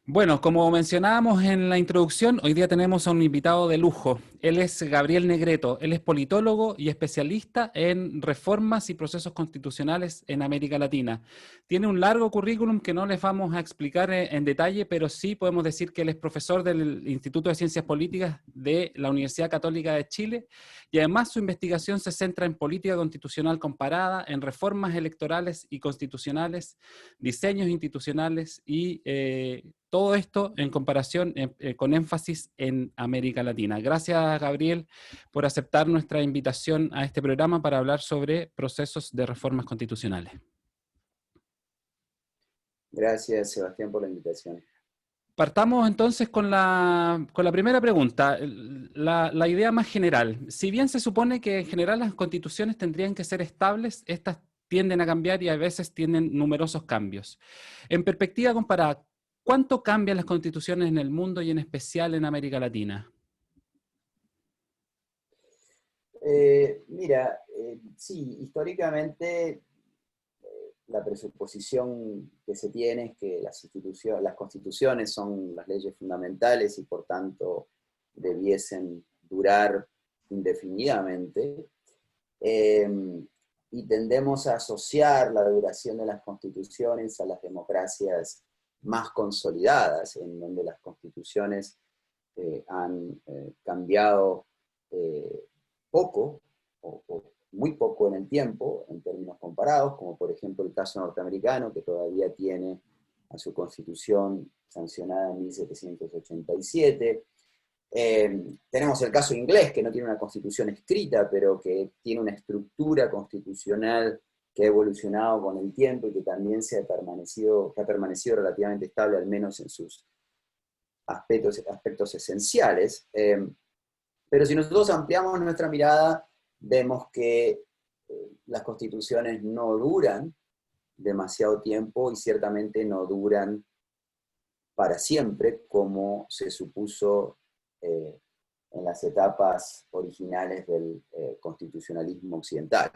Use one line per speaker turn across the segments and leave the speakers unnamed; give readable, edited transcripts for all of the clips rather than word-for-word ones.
Bueno, como mencionábamos en la introducción, hoy día tenemos a un invitado de lujo. Él es Gabriel Negreto. Él es politólogo y especialista en reformas y procesos constitucionales en América Latina. Tiene un largo currículum que no les vamos a explicar en detalle, pero sí podemos decir que él es profesor del Instituto de Ciencias Políticas de la Universidad Católica de Chile y además su investigación se centra en política constitucional comparada, en reformas electorales y constitucionales, diseños institucionales y todo esto en comparación, con énfasis en América Latina. Gracias, Gabriel, por aceptar nuestra invitación a este programa para hablar sobre procesos de reformas constitucionales.
Gracias, Sebastián, por la invitación.
Partamos entonces con la primera pregunta, la idea más general. Si bien se supone que en general las constituciones tendrían que ser estables, estas tienden a cambiar y a veces tienen numerosos cambios. En perspectiva comparada, ¿cuánto cambian las constituciones en el mundo y en especial en América Latina?
Sí, históricamente la presuposición que se tiene es que las constituciones son las leyes fundamentales y por tanto debiesen durar indefinidamente. Y tendemos a asociar la duración de las constituciones a las democracias más consolidadas, en donde las constituciones han cambiado poco o muy poco en el tiempo, en términos comparados, como por ejemplo el caso norteamericano, que todavía tiene a su constitución sancionada en 1787. Tenemos el caso inglés, que no tiene una constitución escrita, pero que tiene una estructura constitucional que ha evolucionado con el tiempo y que también que ha permanecido relativamente estable, al menos en sus aspectos esenciales. Pero si nosotros ampliamos nuestra mirada, vemos que las constituciones no duran demasiado tiempo y ciertamente no duran para siempre, como se supuso en las etapas originales del constitucionalismo occidental.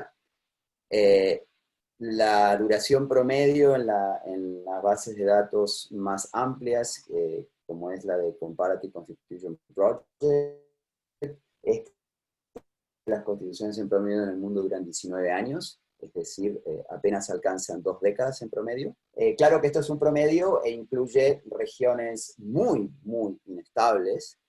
La duración promedio en las bases de datos más amplias, como es la de Comparative Constitution Project, es que las constituciones en promedio en el mundo duran 19 años, es decir, apenas alcanzan 2 décadas en promedio. Claro que esto es un promedio e incluye regiones muy, muy inestables,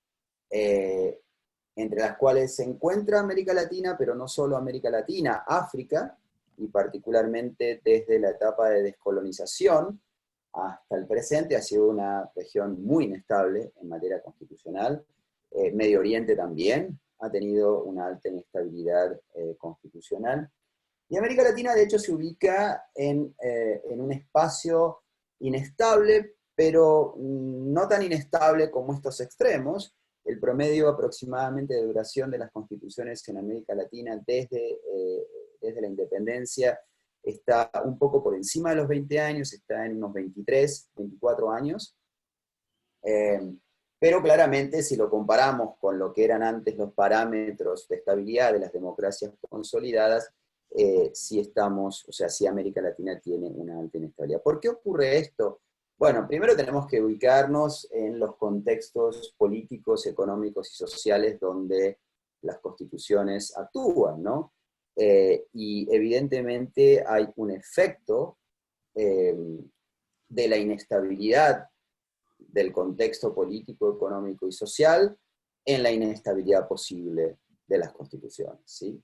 entre las cuales se encuentra América Latina, pero no solo América Latina, África, y particularmente desde la etapa de descolonización hasta el presente ha sido una región muy inestable en materia constitucional. Medio Oriente también ha tenido una alta inestabilidad constitucional. Y América Latina, de hecho, se ubica en un espacio inestable, pero no tan inestable como estos extremos. El promedio aproximadamente de duración de las constituciones en América Latina desde la independencia está un poco por encima de los 20 años, está en unos 23, 24 años. Pero claramente si lo comparamos con lo que eran antes los parámetros de estabilidad de las democracias consolidadas, sí América Latina tiene una alta inestabilidad. ¿Por qué ocurre esto? Bueno, primero tenemos que ubicarnos en los contextos políticos, económicos y sociales donde las constituciones actúan, ¿no? Y evidentemente hay un efecto de la inestabilidad del contexto político, económico y social en la inestabilidad posible de las constituciones, ¿sí?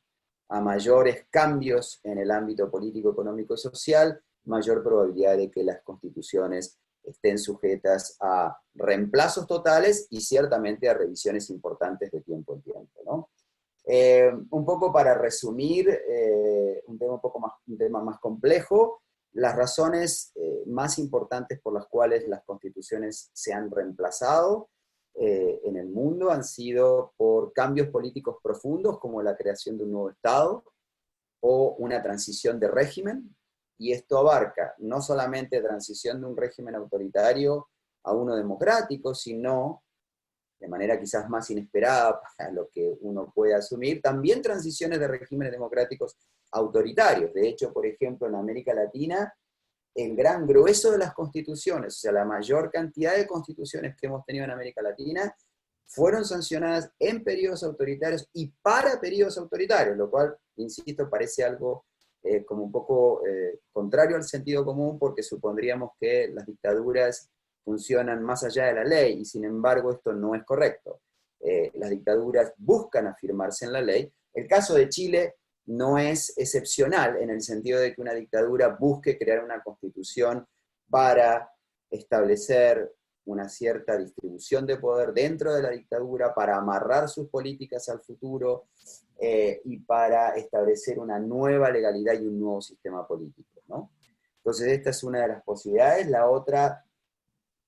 A mayores cambios en el ámbito político, económico y social, mayor probabilidad de que las constituciones estén sujetas a reemplazos totales y ciertamente a revisiones importantes de tiempo en tiempo, ¿no? Un poco para resumir, un tema más complejo, las razones más importantes por las cuales las constituciones se han reemplazado en el mundo han sido por cambios políticos profundos, como la creación de un nuevo Estado o una transición de régimen, y esto abarca no solamente transición de un régimen autoritario a uno democrático, sino, de manera quizás más inesperada para lo que uno puede asumir, también transiciones de regímenes democráticos autoritarios. De hecho, por ejemplo, en América Latina, el gran grueso de las constituciones, o sea, la mayor cantidad de constituciones que hemos tenido en América Latina, fueron sancionadas en periodos autoritarios y para periodos autoritarios, lo cual, insisto, parece algo como un poco contrario al sentido común, porque supondríamos que las dictaduras funcionan más allá de la ley, y sin embargo esto no es correcto. Las dictaduras buscan afirmarse en la ley. El caso de Chile no es excepcional en el sentido de que una dictadura busque crear una constitución para establecer una cierta distribución de poder dentro de la dictadura, para amarrar sus políticas al futuro y para establecer una nueva legalidad y un nuevo sistema político, ¿no? Entonces esta es una de las posibilidades. La otra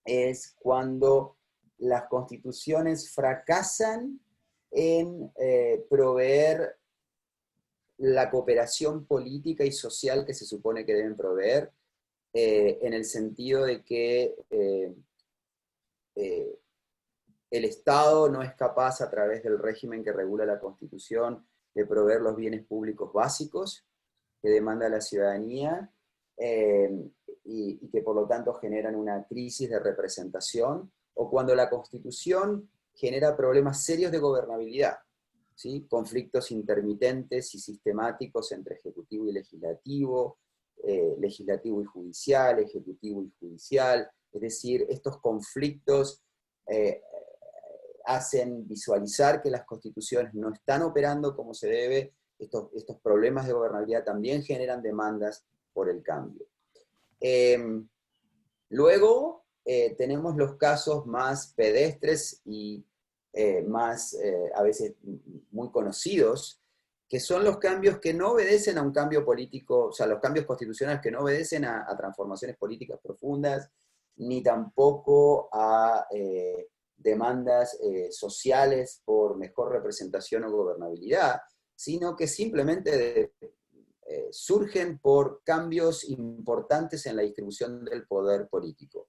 es cuando las constituciones fracasan en proveer la cooperación política y social que se supone que deben proveer, en el sentido de que el Estado no es capaz, a través del régimen que regula la Constitución, de proveer los bienes públicos básicos que demanda la ciudadanía, y que por lo tanto generan una crisis de representación, o cuando la Constitución genera problemas serios de gobernabilidad, ¿sí? Conflictos intermitentes y sistemáticos entre ejecutivo y legislativo, legislativo y judicial, ejecutivo y judicial, es decir, estos conflictos hacen visualizar que las constituciones no están operando como se debe. Estos problemas de gobernabilidad también generan demandas por el cambio. Luego tenemos los casos más pedestres y más, a veces, muy conocidos, que son los cambios que no obedecen a un cambio político, o sea, los cambios constitucionales que no obedecen a transformaciones políticas profundas, ni tampoco a demandas sociales por mejor representación o gobernabilidad, sino que simplemente surgen por cambios importantes en la distribución del poder político.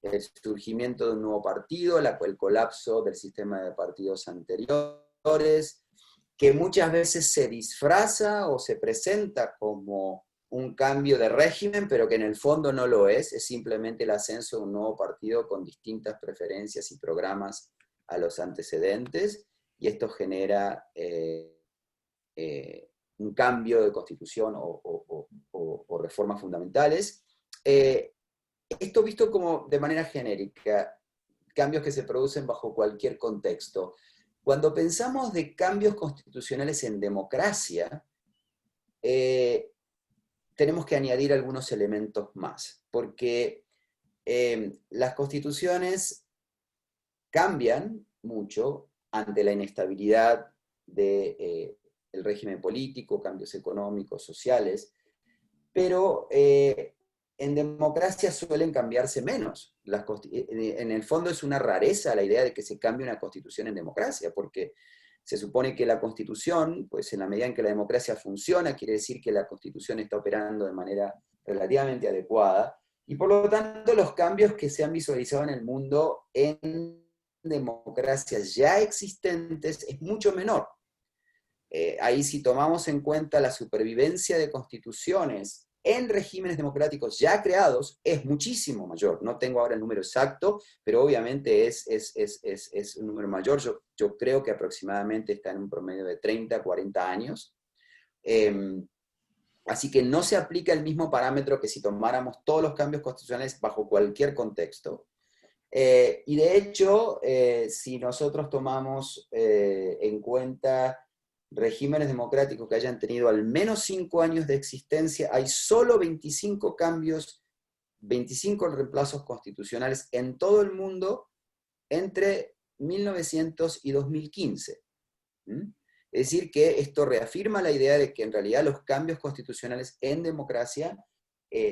El surgimiento de un nuevo partido, el colapso del sistema de partidos anteriores, que muchas veces se disfraza o se presenta como un cambio de régimen, pero que en el fondo no lo es simplemente el ascenso de un nuevo partido con distintas preferencias y programas a los antecedentes, y esto genera un cambio de constitución o reformas fundamentales. Esto visto como de manera genérica, cambios que se producen bajo cualquier contexto. Cuando pensamos de cambios constitucionales en democracia, tenemos que añadir algunos elementos más, porque las constituciones cambian mucho ante la inestabilidad del régimen político, cambios económicos, sociales, pero en democracia suelen cambiarse menos. En el fondo es una rareza la idea de que se cambie una constitución en democracia, porque se supone que la constitución, pues en la medida en que la democracia funciona, quiere decir que la constitución está operando de manera relativamente adecuada, y por lo tanto los cambios que se han visualizado en el mundo en democracias ya existentes es mucho menor. Ahí, si tomamos en cuenta la supervivencia de constituciones en regímenes democráticos ya creados, es muchísimo mayor. No tengo ahora el número exacto, pero obviamente es un número mayor. Yo creo que aproximadamente está en un promedio de 30, 40 años. Así que no se aplica el mismo parámetro que si tomáramos todos los cambios constitucionales bajo cualquier contexto. Y de hecho, si nosotros tomamos en cuenta regímenes democráticos que hayan tenido al menos 5 años de existencia, hay solo 25 cambios, 25 reemplazos constitucionales en todo el mundo entre 1900 y 2015. Es decir, que esto reafirma la idea de que en realidad los cambios constitucionales en democracia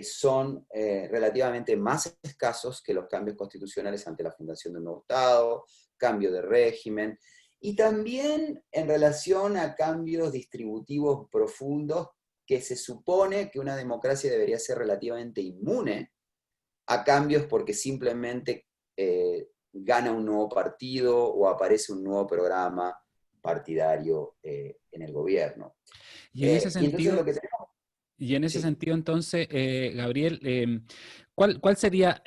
son relativamente más escasos que los cambios constitucionales ante la fundación de un nuevo Estado, cambio de régimen, y también en relación a cambios distributivos profundos que se supone que una democracia debería ser relativamente inmune a cambios porque simplemente gana un nuevo partido o aparece un nuevo programa partidario en el gobierno.
Y en ese
Y entonces lo
sentido,
que tenemos...
Y en ese
¿sí?
sentido, entonces, Gabriel, ¿cuál sería,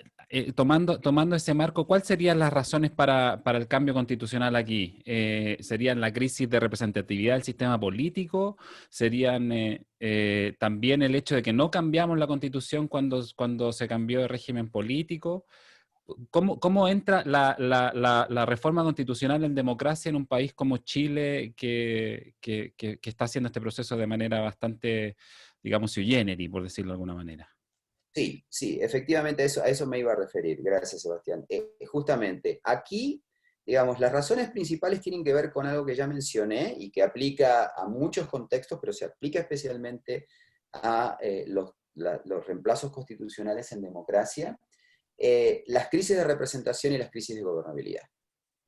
tomando ese marco, cuáles serían las razones para el cambio constitucional aquí? ¿Serían la crisis de representatividad del sistema político? ¿Serían también el hecho de que no cambiamos la constitución cuando se cambió de régimen político? ¿Cómo entra la reforma constitucional en democracia en un país como Chile que está haciendo este proceso de manera bastante, digamos, sui generis, por decirlo de alguna manera?
Sí, sí, efectivamente a eso me iba a referir. Gracias, Sebastián. Justamente, aquí, digamos, las razones principales tienen que ver con algo que ya mencioné y que aplica a muchos contextos, pero se aplica especialmente a los reemplazos constitucionales en democracia, las crisis de representación y las crisis de gobernabilidad,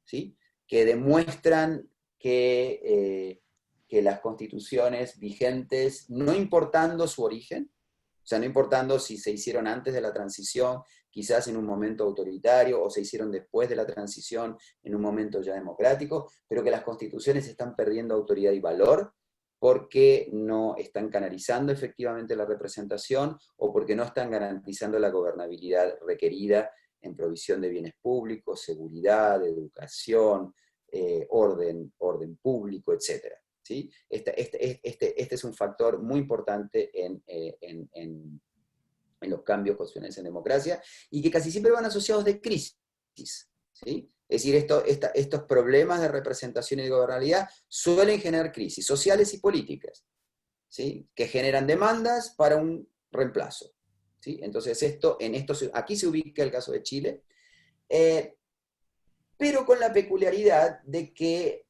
¿sí? Que demuestran que las constituciones vigentes, no importando su origen, o sea, no importando si se hicieron antes de la transición, quizás en un momento autoritario, o se hicieron después de la transición, en un momento ya democrático, pero que las constituciones están perdiendo autoridad y valor porque no están canalizando efectivamente la representación o porque no están garantizando la gobernabilidad requerida en provisión de bienes públicos, seguridad, educación, orden público, etc. ¿Sí? Este es un factor muy importante en los cambios constitucionales en democracia y que casi siempre van asociados de crisis. ¿Sí? Es decir, estos problemas de representación y de gobernabilidad suelen generar crisis sociales y políticas, ¿sí? Que generan demandas para un reemplazo. ¿Sí? Entonces, aquí se ubica el caso de Chile, pero con la peculiaridad de que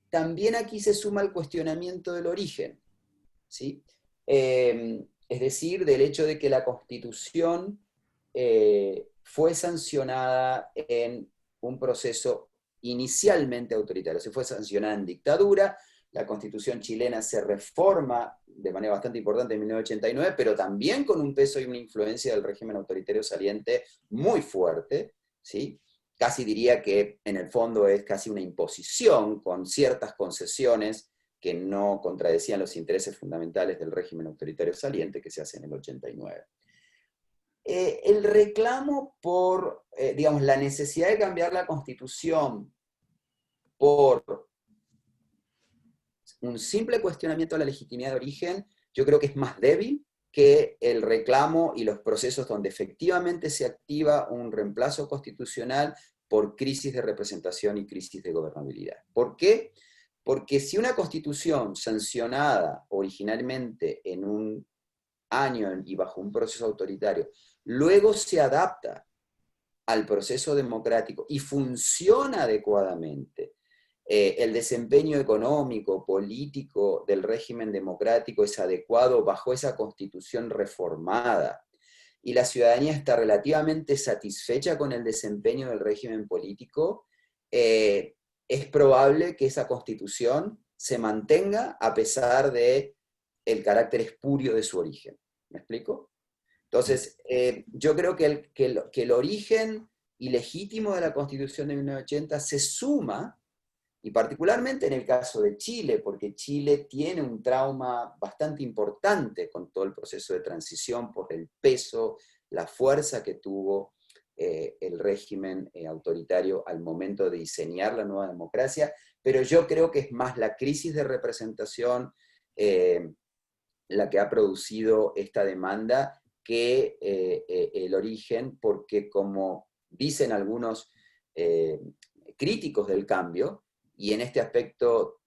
también aquí se suma el cuestionamiento del origen, ¿sí? Es decir, del hecho de que la Constitución fue sancionada en un proceso inicialmente autoritario, se fue sancionada en dictadura, la Constitución chilena se reforma de manera bastante importante en 1989, pero también con un peso y una influencia del régimen autoritario saliente muy fuerte, ¿sí? Casi diría que en el fondo es casi una imposición con ciertas concesiones que no contradecían los intereses fundamentales del régimen autoritario saliente que se hace en el 89. El reclamo por, digamos, la necesidad de cambiar la Constitución por un simple cuestionamiento de la legitimidad de origen, yo creo que es más débil que el reclamo y los procesos donde efectivamente se activa un reemplazo constitucional por crisis de representación y crisis de gobernabilidad. ¿Por qué? Porque si una constitución sancionada originalmente en un año y bajo un proceso autoritario, luego se adapta al proceso democrático y funciona adecuadamente, el desempeño económico, político del régimen democrático es adecuado bajo esa constitución reformada, y la ciudadanía está relativamente satisfecha con el desempeño del régimen político, es probable que esa constitución se mantenga a pesar de el carácter espurio de su origen. ¿Me explico? Entonces, yo creo que el origen ilegítimo de la Constitución de 1980 se suma, y particularmente en el caso de Chile, porque Chile tiene un trauma bastante importante con todo el proceso de transición por el peso, la fuerza que tuvo el régimen autoritario al momento de diseñar la nueva democracia, pero yo creo que es más la crisis de representación la que ha producido esta demanda que el origen, porque como dicen algunos críticos del cambio, y en este aspecto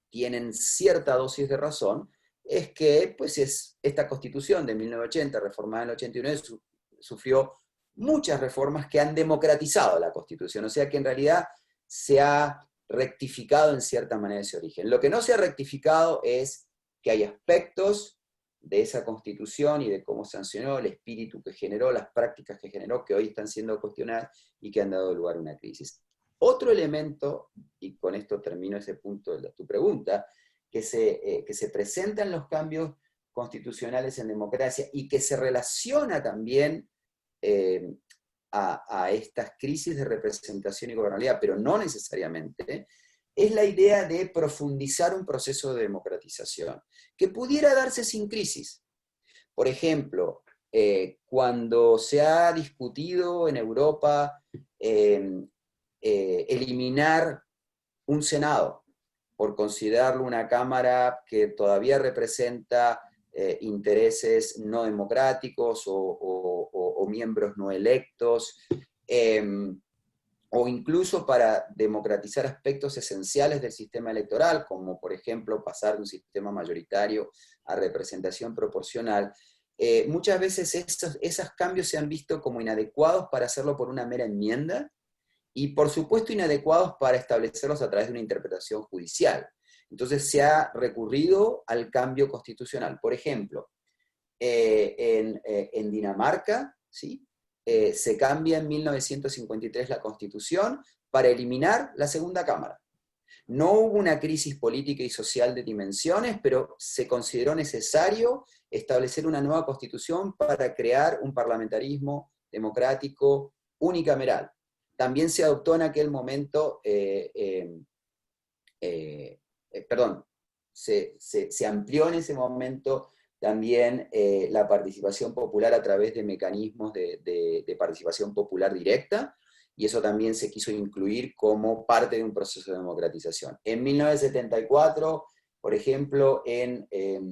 tienen cierta dosis de razón, es que pues, esta Constitución de 1980, reformada en el 89, sufrió muchas reformas que han democratizado la Constitución, o sea que en realidad se ha rectificado en cierta manera ese origen. Lo que no se ha rectificado es que hay aspectos de esa Constitución y de cómo sancionó, el espíritu que generó, las prácticas que generó, que hoy están siendo cuestionadas y que han dado lugar a una crisis. Otro elemento, y con esto termino ese punto de tu pregunta, que se presentan los cambios constitucionales en democracia y que se relaciona también a estas crisis de representación y gobernabilidad, pero no necesariamente, es la idea de profundizar un proceso de democratización, que pudiera darse sin crisis, Por ejemplo, cuando se ha discutido en Europa eliminar un Senado por considerarlo una Cámara que todavía representa intereses no democráticos o miembros no electos, o incluso para democratizar aspectos esenciales del sistema electoral, como por ejemplo pasar de un sistema mayoritario a representación proporcional, muchas veces esos cambios se han visto como inadecuados para hacerlo por una mera enmienda, y por supuesto inadecuados para establecerlos a través de una interpretación judicial. Entonces se ha recurrido al cambio constitucional. Por ejemplo, en Dinamarca, ¿sí? Se cambia en 1953 la Constitución para eliminar la segunda Cámara. No hubo una crisis política y social de dimensiones, pero se consideró necesario establecer una nueva Constitución para crear un parlamentarismo democrático unicameral. También se adoptó en aquel momento, se amplió en ese momento también la participación popular a través de mecanismos de participación popular directa, y eso también se quiso incluir como parte de un proceso de democratización. En 1974, por ejemplo, en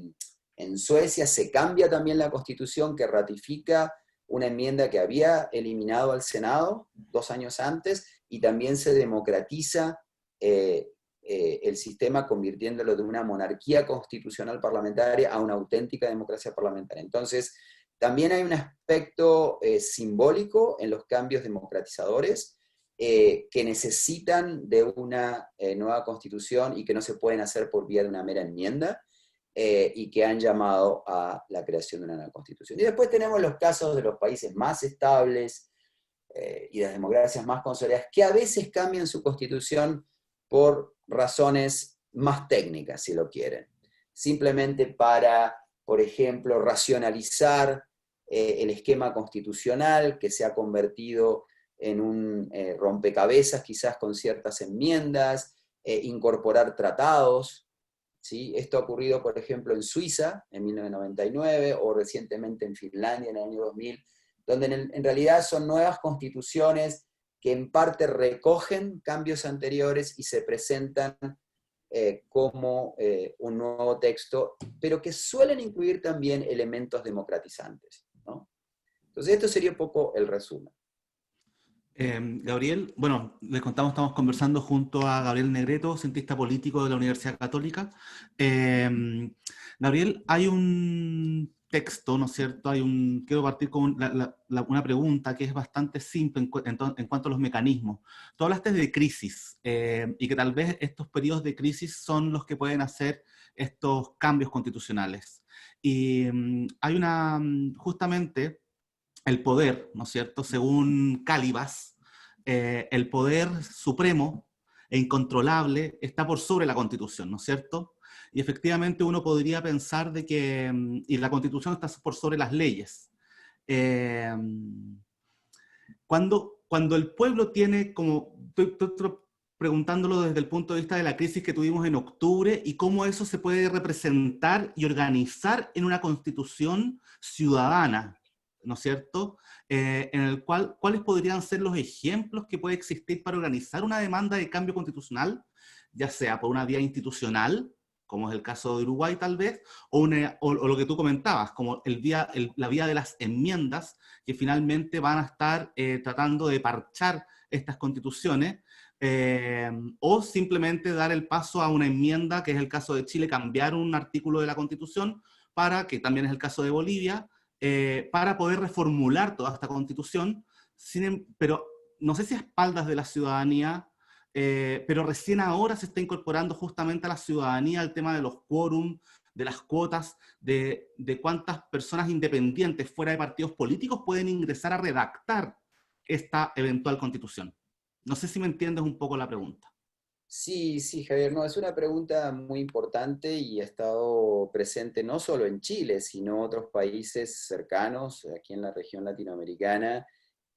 Suecia se cambia también la Constitución, que ratifica una enmienda que había eliminado al Senado 2 años antes, y también se democratiza el sistema, convirtiéndolo de una monarquía constitucional parlamentaria a una auténtica democracia parlamentaria. Entonces, también hay un aspecto simbólico en los cambios democratizadores que necesitan de una nueva constitución y que no se pueden hacer por vía de una mera enmienda, y que han llamado a la creación de una nueva constitución. Y después tenemos los casos de los países más estables y las democracias más consolidadas, que a veces cambian su constitución por razones más técnicas, si lo quieren. Simplemente para, por ejemplo, racionalizar el esquema constitucional, que se ha convertido en un rompecabezas, quizás con ciertas enmiendas, incorporar tratados. ¿Sí? Esto ha ocurrido, por ejemplo, en Suiza en 1999, o recientemente en Finlandia en el año 2000, donde en realidad son nuevas constituciones que en parte recogen cambios anteriores y se presentan como un nuevo texto, pero que suelen incluir también elementos democratizantes, ¿no? Entonces esto sería un poco el resumen.
Gabriel, bueno, les contamos, estamos conversando junto a Gabriel Negreto, cientista político de la Universidad Católica. Gabriel, hay un texto, ¿no es cierto? Quiero partir con una pregunta que es bastante simple en cuanto a los mecanismos. Tú hablaste de crisis y que tal vez estos periodos de crisis son los que pueden hacer estos cambios constitucionales. Y hay justamente el poder, ¿no es cierto? Según Calibas, el poder supremo e incontrolable está por sobre la Constitución, ¿no es cierto? Y efectivamente uno podría pensar de que, y la Constitución está por sobre las leyes. Eh, cuando el pueblo tiene como, estoy preguntándolo desde el punto de vista de la crisis que tuvimos en octubre y cómo eso se puede representar y organizar en una constitución ciudadana, ¿no es cierto? En el cual, ¿cuáles podrían ser los ejemplos que puede existir para organizar una demanda de cambio constitucional, ya sea por una vía institucional, como es el caso de Uruguay tal vez, o lo que tú comentabas, como la vía de las enmiendas, que finalmente van a estar tratando de parchar estas constituciones, o simplemente dar el paso a una enmienda, que es el caso de Chile, cambiar un artículo de la Constitución, que también es el caso de Bolivia, para poder reformular toda esta Constitución, pero no sé si a espaldas de la ciudadanía, pero recién ahora se está incorporando justamente a la ciudadanía el tema de los quórum, de las cuotas, de cuántas personas independientes fuera de partidos políticos pueden ingresar a redactar esta eventual Constitución. No sé si me entiendes un poco la pregunta.
Sí, sí, Javier, no, es una pregunta muy importante y ha estado presente no solo en Chile, sino en otros países cercanos, aquí en la región latinoamericana,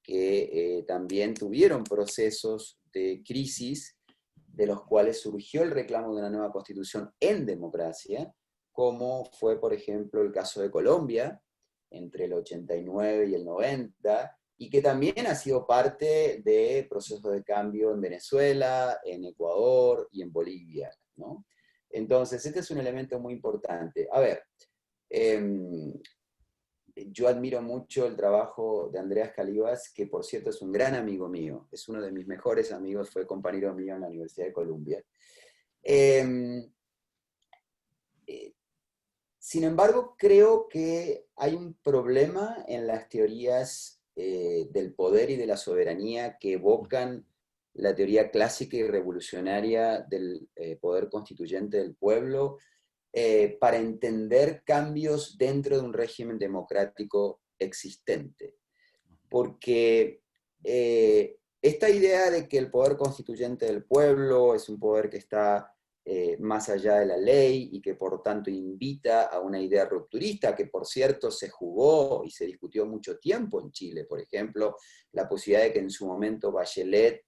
que también tuvieron procesos de crisis, de los cuales surgió el reclamo de una nueva constitución en democracia, como fue, por ejemplo, el caso de Colombia, entre el 89 y el 90, y que también ha sido parte de procesos de cambio en Venezuela, en Ecuador y en Bolivia, ¿no? Entonces, este es un elemento muy importante. A ver, yo admiro mucho el trabajo de Andreas Calivas, que por cierto es un gran amigo mío, es uno de mis mejores amigos, fue compañero mío en la Universidad de Columbia. Sin embargo, creo que hay un problema en las teorías del poder y de la soberanía que evocan la teoría clásica y revolucionaria del poder constituyente del pueblo, para entender cambios dentro de un régimen democrático existente. Porque esta idea de que el poder constituyente del pueblo es un poder que está más allá de la ley y que por tanto invita a una idea rupturista, que por cierto se jugó y se discutió mucho tiempo en Chile, por ejemplo, la posibilidad de que en su momento Bachelet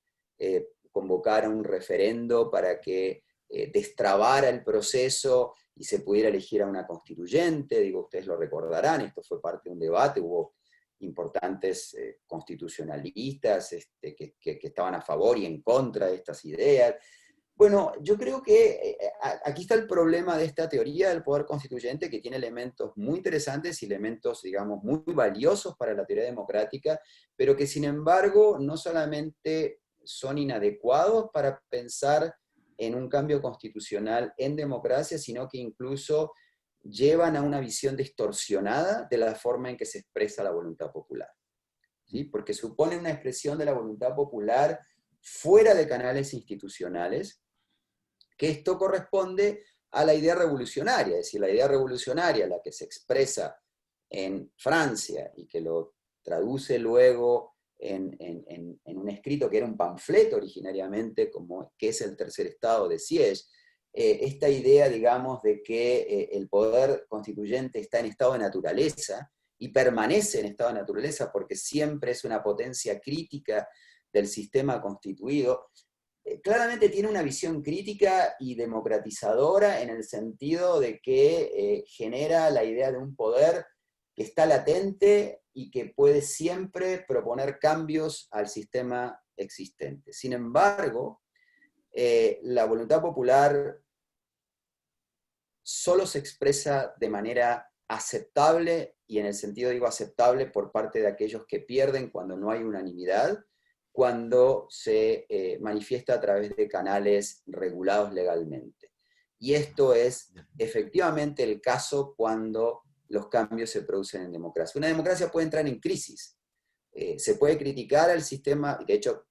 convocara un referendo para que destrabara el proceso y se pudiera elegir a una constituyente. Digo, ustedes lo recordarán, esto fue parte de un debate, hubo importantes constitucionalistas que estaban a favor y en contra de estas ideas. Bueno, yo creo que aquí está el problema de esta teoría del poder constituyente, que tiene elementos muy interesantes y elementos, digamos, muy valiosos para la teoría democrática, pero que sin embargo no solamente son inadecuados para pensar en un cambio constitucional en democracia, sino que incluso llevan a una visión distorsionada de la forma en que se expresa la voluntad popular, ¿sí? Porque supone una expresión de la voluntad popular fuera de canales institucionales, que esto corresponde a la idea revolucionaria, es decir, la idea revolucionaria, la que se expresa en Francia y que lo traduce luego en un escrito que era un panfleto originariamente, como que es el tercer estado de Sieyès, esta idea, digamos, de que el poder constituyente está en estado de naturaleza y permanece en estado de naturaleza porque siempre es una potencia crítica del sistema constituido, claramente tiene una visión crítica y democratizadora en el sentido de que genera la idea de un poder que está latente y que puede siempre proponer cambios al sistema existente. Sin embargo, la voluntad popular solo se expresa de manera aceptable, y en el sentido digo aceptable por parte de aquellos que pierden cuando no hay unanimidad, cuando se manifiesta a través de canales regulados legalmente. Y esto es efectivamente el caso cuando los cambios se producen en democracia. Una democracia puede entrar en crisis. Se puede criticar al sistema, de hecho,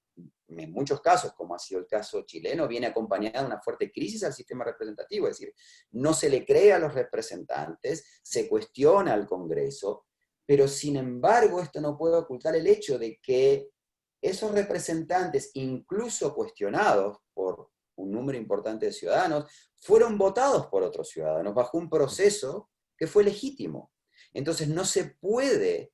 en muchos casos, como ha sido el caso chileno, viene acompañada de una fuerte crisis al sistema representativo, es decir, no se le cree a los representantes, se cuestiona al Congreso, pero sin embargo esto no puede ocultar el hecho de que esos representantes, incluso cuestionados por un número importante de ciudadanos, fueron votados por otros ciudadanos bajo un proceso que fue legítimo. Entonces no se puede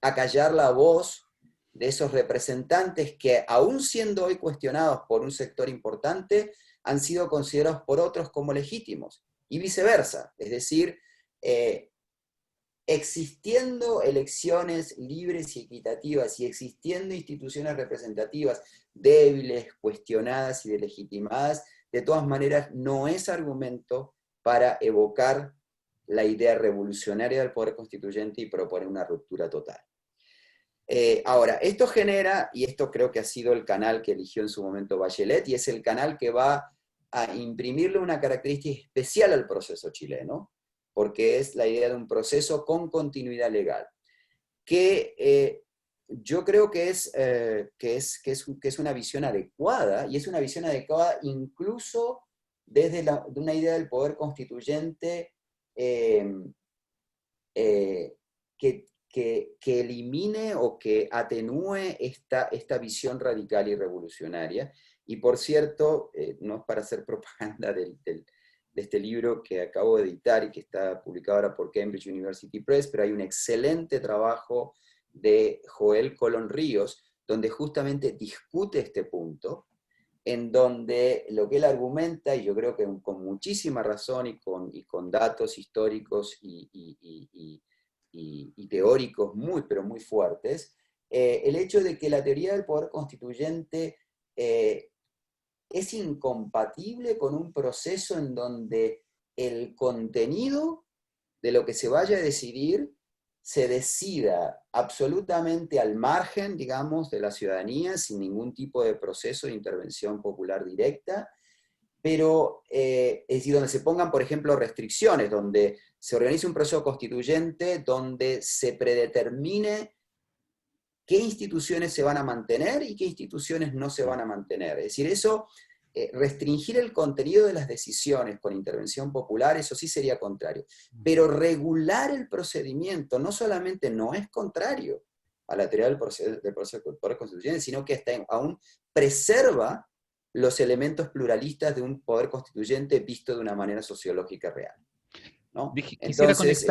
acallar la voz de esos representantes que, aún siendo hoy cuestionados por un sector importante, han sido considerados por otros como legítimos, y viceversa. Es decir, existiendo elecciones libres y equitativas y existiendo instituciones representativas débiles, cuestionadas y delegitimadas, de todas maneras no es argumento para evocar la idea revolucionaria del poder constituyente y proponer una ruptura total. Ahora, esto genera, y esto creo que ha sido el canal que eligió en su momento Bachelet, y es el canal que va a imprimirle una característica especial al proceso chileno, porque es la idea de un proceso con continuidad legal, que yo creo que es una visión adecuada, y es una visión adecuada incluso desde de una idea del poder constituyente que elimine o que atenúe esta visión radical y revolucionaria. Y por cierto, no es para hacer propaganda de este libro que acabo de editar y que está publicado ahora por Cambridge University Press, pero hay un excelente trabajo de Joel Colón Ríos, donde justamente discute este punto, en donde lo que él argumenta, y yo creo que con muchísima razón y con datos históricos y y teóricos muy, pero muy fuertes, el hecho de que la teoría del poder constituyente es incompatible con un proceso en donde el contenido de lo que se vaya a decidir se decida absolutamente al margen, digamos, de la ciudadanía, sin ningún tipo de proceso de intervención popular directa, pero es decir, donde se pongan, por ejemplo, restricciones, donde se organice un proceso constituyente, donde se predetermine qué instituciones se van a mantener y qué instituciones no se van a mantener. Es decir, eso, restringir el contenido de las decisiones con intervención popular, eso sí sería contrario. Pero regular el procedimiento no solamente no es contrario a la teoría del proceso del poder constituyente, sino que aún preserva los elementos pluralistas de un poder constituyente visto de una manera sociológica real, ¿no? Entonces,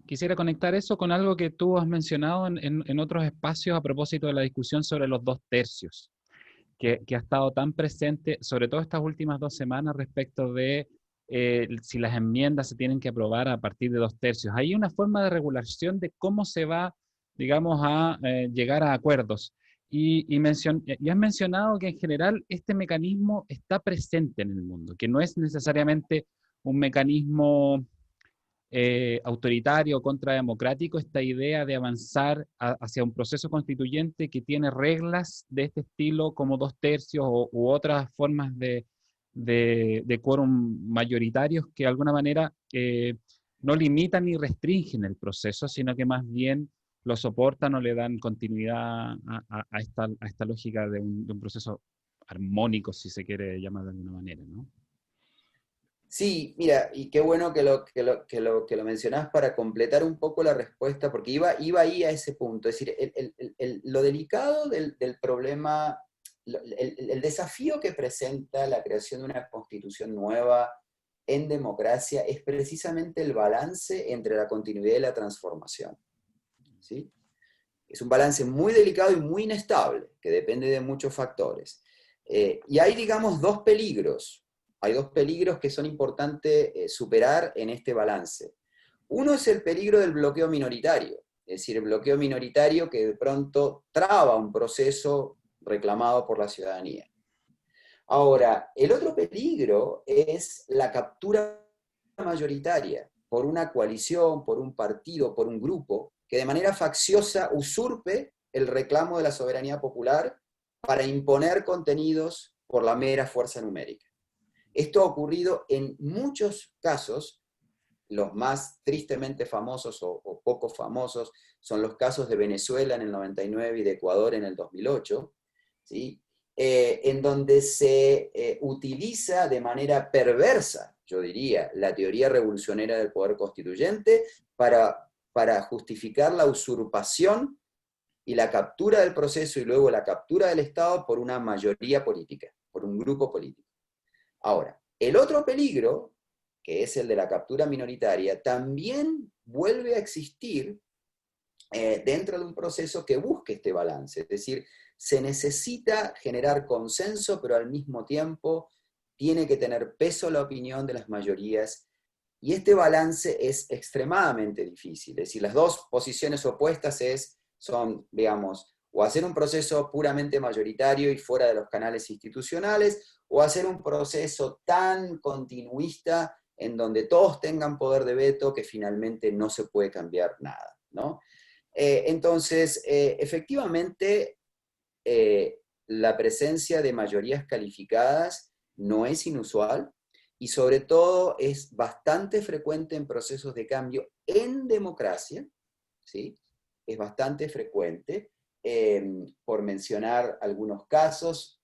quisiera conectar eso con algo que tú has mencionado en otros espacios a propósito de la discusión sobre los 2/3, que ha estado tan presente, sobre todo estas últimas 2 semanas, respecto de si las enmiendas se tienen que aprobar a partir de 2/3. Hay una forma de regulación de cómo se va, digamos, a llegar a acuerdos. Y has mencionado que en general este mecanismo está presente en el mundo, que no es necesariamente un mecanismo autoritario o contrademocrático, esta idea de avanzar hacia un proceso constituyente que tiene reglas de este estilo como 2/3 u otras formas de quórum mayoritarios que de alguna manera no limitan ni restringen el proceso, sino que más bien lo soportan o le dan continuidad a esta lógica de un proceso armónico, si se quiere llamar de alguna manera, ¿no?
sí, mira, y qué bueno que lo mencionás para completar un poco la respuesta, porque iba ahí a ese punto. Es decir, lo delicado del problema, el desafío que presenta la creación de una constitución nueva en democracia es precisamente el balance entre la continuidad y la transformación, ¿sí? Es un balance muy delicado y muy inestable, que depende de muchos factores. Y hay, digamos, dos peligros. Hay dos peligros que son importantes superar en este balance. Uno es el peligro del bloqueo minoritario, es decir, el bloqueo minoritario que de pronto traba un proceso reclamado por la ciudadanía. Ahora, el otro peligro es la captura mayoritaria por una coalición, por un partido, por un grupo, que de manera facciosa usurpe el reclamo de la soberanía popular para imponer contenidos por la mera fuerza numérica. Esto ha ocurrido en muchos casos, los más tristemente famosos o poco famosos son los casos de Venezuela en el 99 y de Ecuador en el 2008, ¿sí? En donde se utiliza de manera perversa, yo diría, la teoría revolucionaria del poder constituyente para justificar la usurpación y la captura del proceso y luego la captura del Estado por una mayoría política, por un grupo político. Ahora, el otro peligro, que es el de la captura minoritaria, también vuelve a existir dentro de un proceso que busque este balance. Es decir, se necesita generar consenso, pero al mismo tiempo tiene que tener peso la opinión de las mayorías. Y este balance es extremadamente difícil. Es decir, las dos posiciones opuestas son, digamos, o hacer un proceso puramente mayoritario y fuera de los canales institucionales, o hacer un proceso tan continuista en donde todos tengan poder de veto que finalmente no se puede cambiar nada, ¿no? Entonces, efectivamente, la presencia de mayorías calificadas no es inusual y sobre todo es bastante frecuente en procesos de cambio en democracia, ¿sí? Es bastante frecuente. Por mencionar algunos casos,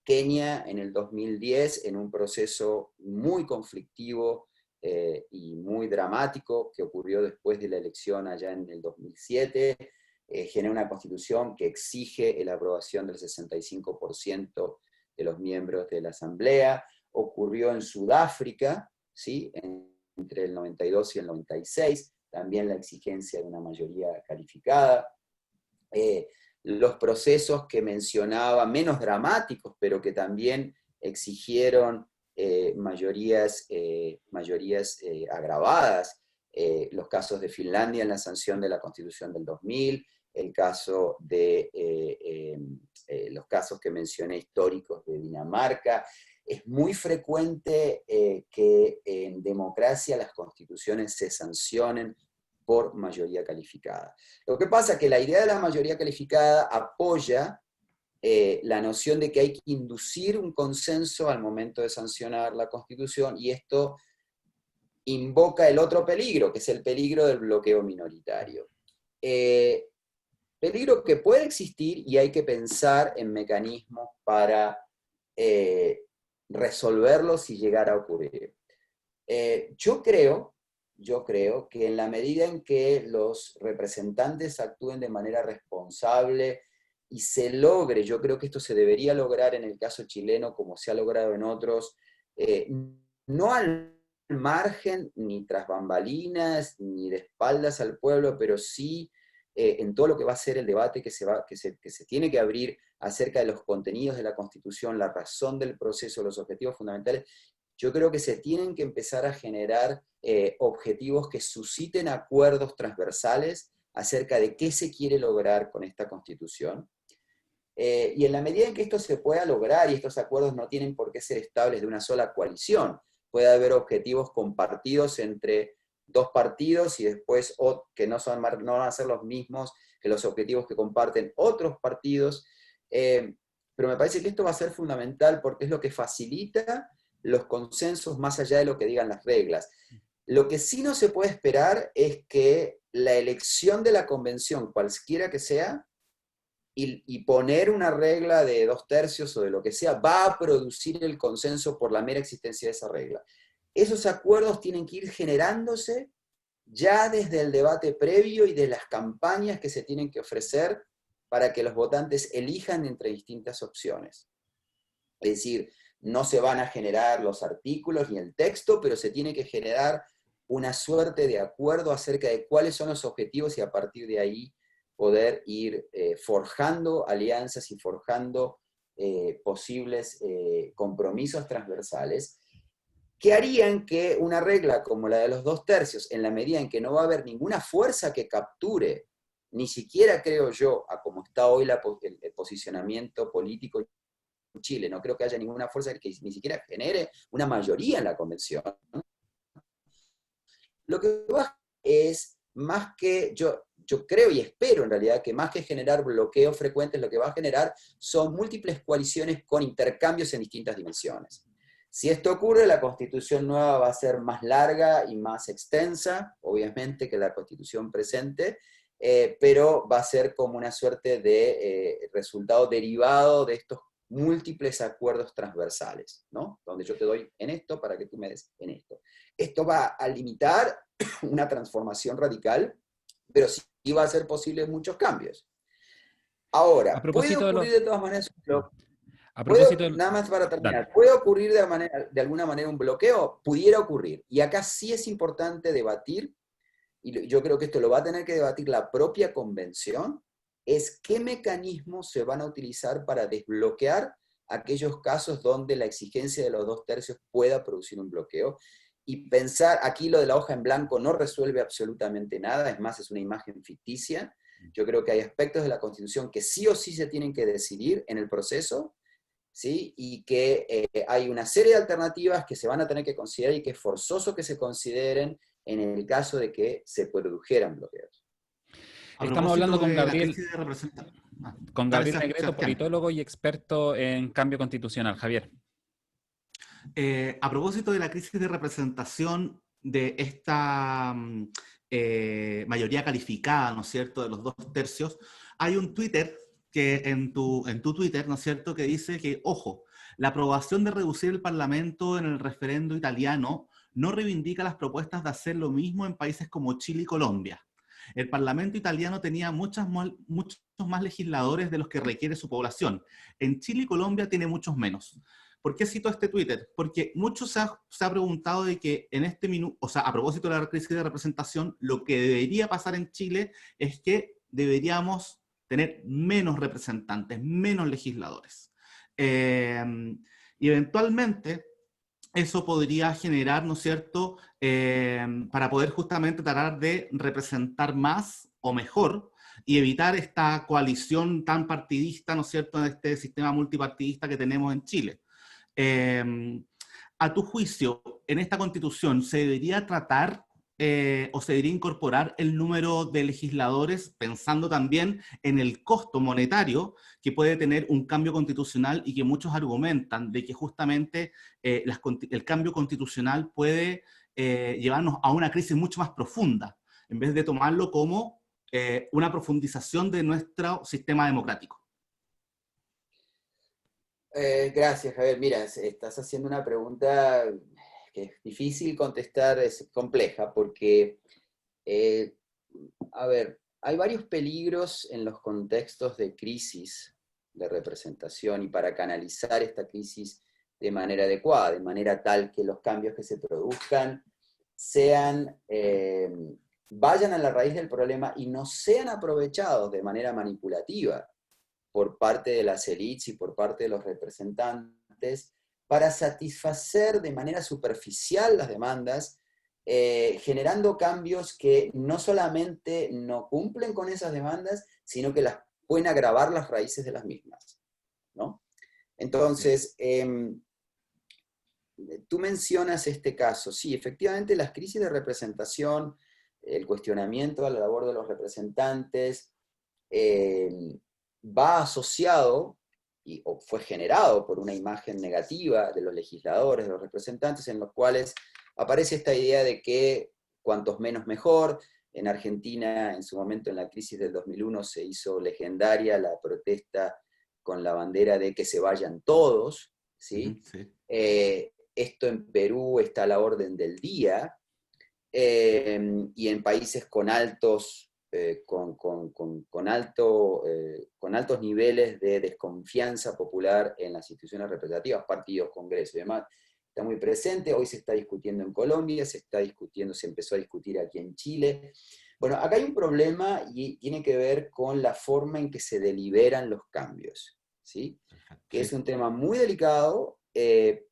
Kenia en el 2010, en un proceso muy conflictivo y muy dramático que ocurrió después de la elección allá en el 2007, genera una constitución que exige la aprobación del 65% de los miembros de la Asamblea. Ocurrió en Sudáfrica, ¿sí? Entre el 92 y el 96, también la exigencia de una mayoría calificada. Los procesos que mencionaba, menos dramáticos, pero que también exigieron mayorías agravadas, los casos de Finlandia en la sanción de la Constitución del 2000, el caso de los casos que mencioné históricos de Dinamarca. Es muy frecuente que en democracia las constituciones se sancionen por mayoría calificada. Lo que pasa es que la idea de la mayoría calificada apoya la noción de que hay que inducir un consenso al momento de sancionar la Constitución, y esto invoca el otro peligro, que es el peligro del bloqueo minoritario. Peligro que puede existir, y hay que pensar en mecanismos para resolverlo si llegara a ocurrir. Yo creo que en la medida en que los representantes actúen de manera responsable y se logre, yo creo que esto se debería lograr en el caso chileno como se ha logrado en otros, no al margen ni tras bambalinas ni de espaldas al pueblo, pero sí en todo lo que va a ser el debate que se tiene que abrir acerca de los contenidos de la Constitución, la razón del proceso, los objetivos fundamentales. Yo creo que se tienen que empezar a generar objetivos que susciten acuerdos transversales acerca de qué se quiere lograr con esta Constitución. Y en la medida en que esto se pueda lograr, y estos acuerdos no tienen por qué ser estables de una sola coalición, puede haber objetivos compartidos entre dos partidos y después que no van a ser los mismos que los objetivos que comparten otros partidos. Pero me parece que esto va a ser fundamental porque es lo que facilita los consensos más allá de lo que digan las reglas. Lo que sí no se puede esperar es que la elección de la convención, cualquiera que sea, y poner una regla de 2/3 o de lo que sea, va a producir el consenso por la mera existencia de esa regla. Esos acuerdos tienen que ir generándose ya desde el debate previo y de las campañas que se tienen que ofrecer para que los votantes elijan entre distintas opciones. Es decir, no se van a generar los artículos ni el texto, pero se tiene que generar una suerte de acuerdo acerca de cuáles son los objetivos y a partir de ahí poder ir forjando alianzas y forjando posibles compromisos transversales que harían que una regla como la de los 2/3, en la medida en que no va a haber ninguna fuerza que capture, ni siquiera creo yo, a como está hoy el posicionamiento político en Chile, no creo que haya ninguna fuerza que ni siquiera genere una mayoría en la convención. Lo que va es, más que, yo creo y espero en realidad, que más que generar bloqueos frecuentes, lo que va a generar son múltiples coaliciones con intercambios en distintas dimensiones. Si esto ocurre, la Constitución nueva va a ser más larga y más extensa, obviamente, que la Constitución presente, pero va a ser como una suerte de resultado derivado de estos múltiples acuerdos transversales, ¿no? Donde yo te doy en esto para que tú me des en esto. Esto va a limitar una transformación radical, pero sí va a ser posible muchos cambios. Ahora, puede ocurrir de todas maneras, nada más para terminar, ¿puede ocurrir de alguna manera un bloqueo? Pudiera ocurrir. Y acá sí es importante debatir, y yo creo que esto lo va a tener que debatir la propia convención, es qué mecanismos se van a utilizar para desbloquear aquellos casos donde la exigencia de los 2/3 pueda producir un bloqueo. Y pensar, aquí lo de la hoja en blanco no resuelve absolutamente nada, es más, es una imagen ficticia. Yo creo que hay aspectos de la Constitución que sí o sí se tienen que decidir en el proceso, ¿sí? Y que hay una serie de alternativas que se van a tener que considerar y que es forzoso que se consideren en el caso de que se produjeran bloqueos.
Estamos hablando con Gabriel
Dale,
Negreto,
Sebastián.
politólogo y experto en cambio constitucional. Javier.
A propósito de la crisis de representación de esta mayoría calificada, ¿no es cierto?, de los 2/3, hay un Twitter que en tu Twitter, ¿no es cierto?, que dice que, ojo, la aprobación de reducir el Parlamento en el referendo italiano no reivindica las propuestas de hacer lo mismo en países como Chile y Colombia. El Parlamento italiano tenía muchos más legisladores de los que requiere su población. En Chile y Colombia tiene muchos menos. ¿Por qué cito este Twitter? Porque muchos se ha preguntado de que en este minuto, o sea, a propósito de la crisis de representación, lo que debería pasar en Chile es que deberíamos tener menos representantes, menos legisladores. Y eventualmente, eso podría generar, ¿no es cierto?, para poder justamente tratar de representar más o mejor y evitar esta coalición tan partidista, ¿no es cierto?, en este sistema multipartidista que tenemos en Chile. Eh, a tu juicio, en esta constitución, ¿se debería tratar o se debería incorporar el número de legisladores, pensando también en el costo monetario que puede tener un cambio constitucional y que muchos argumentan de que justamente el cambio constitucional puede llevarnos a una crisis mucho más profunda, en vez de tomarlo como una profundización de nuestro sistema democrático?
Gracias, Javier. Mira, estás haciendo una pregunta que es difícil contestar, es compleja, porque, a ver, hay varios peligros en los contextos de crisis de representación, y para canalizar esta crisis de manera adecuada, de manera tal que los cambios que se produzcan sean, vayan a la raíz del problema y no sean aprovechados de manera manipulativa por parte de las élites y por parte de los representantes para satisfacer de manera superficial las demandas, generando cambios que no solamente no cumplen con esas demandas, sino que las pueden agravar las raíces de las mismas, ¿no? Entonces, tú mencionas este caso. Sí, efectivamente, las crisis de representación, el cuestionamiento a la labor de los representantes, va asociado o fue generado por una imagen negativa de los legisladores, de los representantes, en los cuales aparece esta idea de que cuantos menos mejor. En Argentina, en su momento, en la crisis del 2001, se hizo legendaria la protesta con la bandera de que se vayan todos, ¿sí?
Sí.
Esto en Perú está a la orden del día, y en países con altos con altos niveles de desconfianza popular en las instituciones representativas, partidos, congresos y demás, está muy presente. Hoy se está discutiendo en Colombia, se empezó a discutir aquí en Chile. Bueno, acá hay un problema y tiene que ver con la forma en que se deliberan los cambios, ¿sí? Que es un tema muy delicado,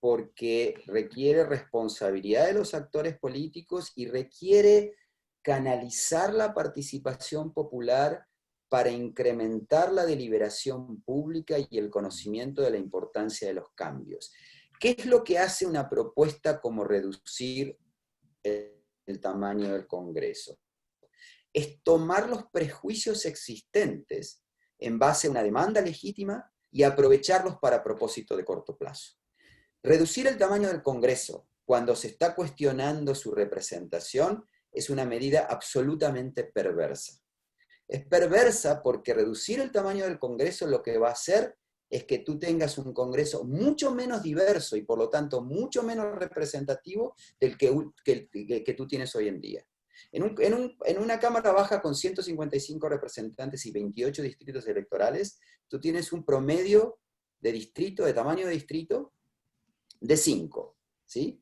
porque requiere responsabilidad de los actores políticos y requiere canalizar la participación popular para incrementar la deliberación pública y el conocimiento de la importancia de los cambios. ¿Qué es lo que hace una propuesta como reducir el tamaño del Congreso? Es tomar los prejuicios existentes en base a una demanda legítima y aprovecharlos para propósito de corto plazo. Reducir el tamaño del Congreso cuando se está cuestionando su representación es una medida absolutamente perversa. Es perversa porque reducir el tamaño del Congreso lo que va a hacer es que tú tengas un Congreso mucho menos diverso y por lo tanto mucho menos representativo del que tú tienes hoy en día. En una Cámara Baja con 155 representantes y 28 distritos electorales, tú tienes un promedio de distrito, de tamaño de distrito, de 5, ¿sí?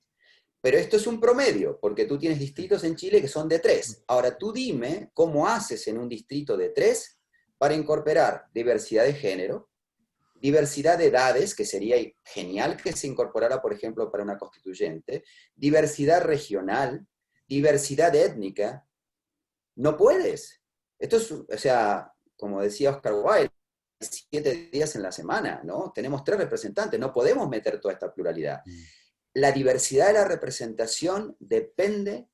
Pero esto es un promedio, porque tú tienes distritos en Chile que son de 3. Ahora tú dime cómo haces en un distrito de 3 para incorporar diversidad de género, diversidad de edades, que sería genial que se incorporara, por ejemplo, para una constituyente, diversidad regional, diversidad étnica. No puedes. Esto es, o sea, como decía Oscar Wilde, 7 días en la semana, ¿no? Tenemos 3 representantes, no podemos meter toda esta pluralidad. La diversidad de la representación depende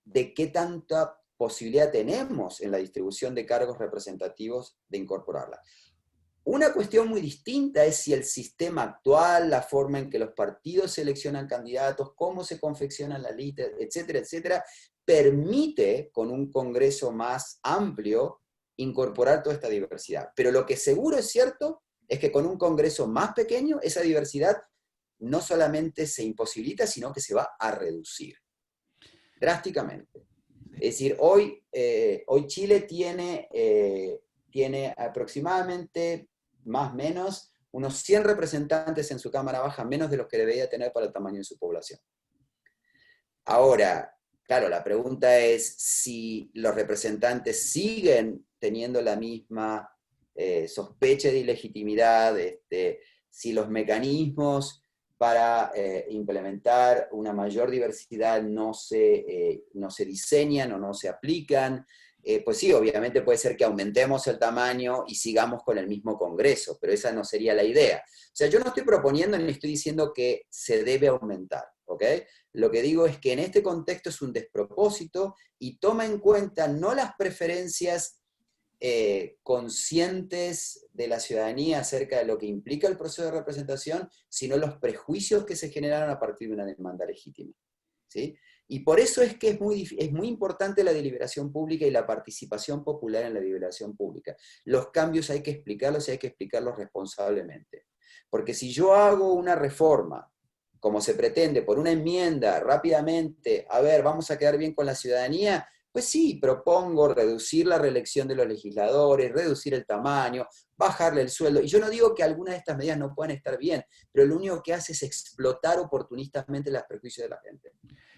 de qué tanta posibilidad tenemos en la distribución de cargos representativos de incorporarla. Una cuestión muy distinta es si el sistema actual, la forma en que los partidos seleccionan candidatos, cómo se confeccionan las listas, etcétera, etcétera, permite con un Congreso más amplio incorporar toda esta diversidad. Pero lo que seguro es cierto es que con un Congreso más pequeño, esa diversidad no solamente se imposibilita, sino que se va a reducir drásticamente. Es decir, hoy Chile tiene aproximadamente, más o menos, unos 100 representantes en su Cámara Baja, menos de los que debería tener para el tamaño de su población. Ahora, claro, la pregunta es si los representantes siguen teniendo la misma sospecha de ilegitimidad, si los mecanismos para implementar una mayor diversidad no se diseñan o no se aplican. Pues sí, obviamente puede ser que aumentemos el tamaño y sigamos con el mismo Congreso, pero esa no sería la idea. O sea, yo no estoy proponiendo ni estoy diciendo que se debe aumentar, ¿ok? Lo que digo es que en este contexto es un despropósito y toma en cuenta no las preferencias conscientes de la ciudadanía acerca de lo que implica el proceso de representación, sino los prejuicios que se generaron a partir de una demanda legítima, ¿sí? Y por eso es que es muy importante la deliberación pública y la participación popular en la deliberación pública. Los cambios hay que explicarlos y hay que explicarlos responsablemente. Porque si yo hago una reforma, como se pretende, por una enmienda, rápidamente, a ver, vamos a quedar bien con la ciudadanía, pues sí, propongo reducir la reelección de los legisladores, reducir el tamaño, bajarle el sueldo. Y yo no digo que algunas de estas medidas no puedan estar bien, pero lo único que hace es explotar oportunistamente los prejuicios de la gente.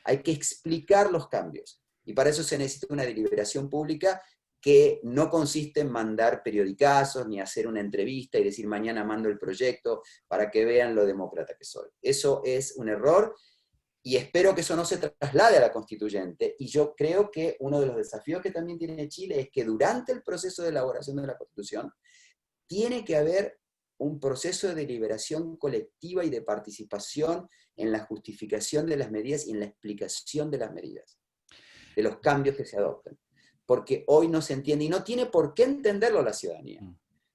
Hay que explicar los cambios. Y para eso se necesita una deliberación pública que no consiste en mandar periodicazos, ni hacer una entrevista y decir mañana mando el proyecto para que vean lo demócrata que soy. Eso es un error. Y espero que eso no se traslade a la constituyente. Y yo creo que uno de los desafíos que también tiene Chile es que durante el proceso de elaboración de la Constitución tiene que haber un proceso de deliberación colectiva y de participación en la justificación de las medidas y en la explicación de las medidas, de los cambios que se adoptan. Porque hoy no se entiende y no tiene por qué entenderlo la ciudadanía.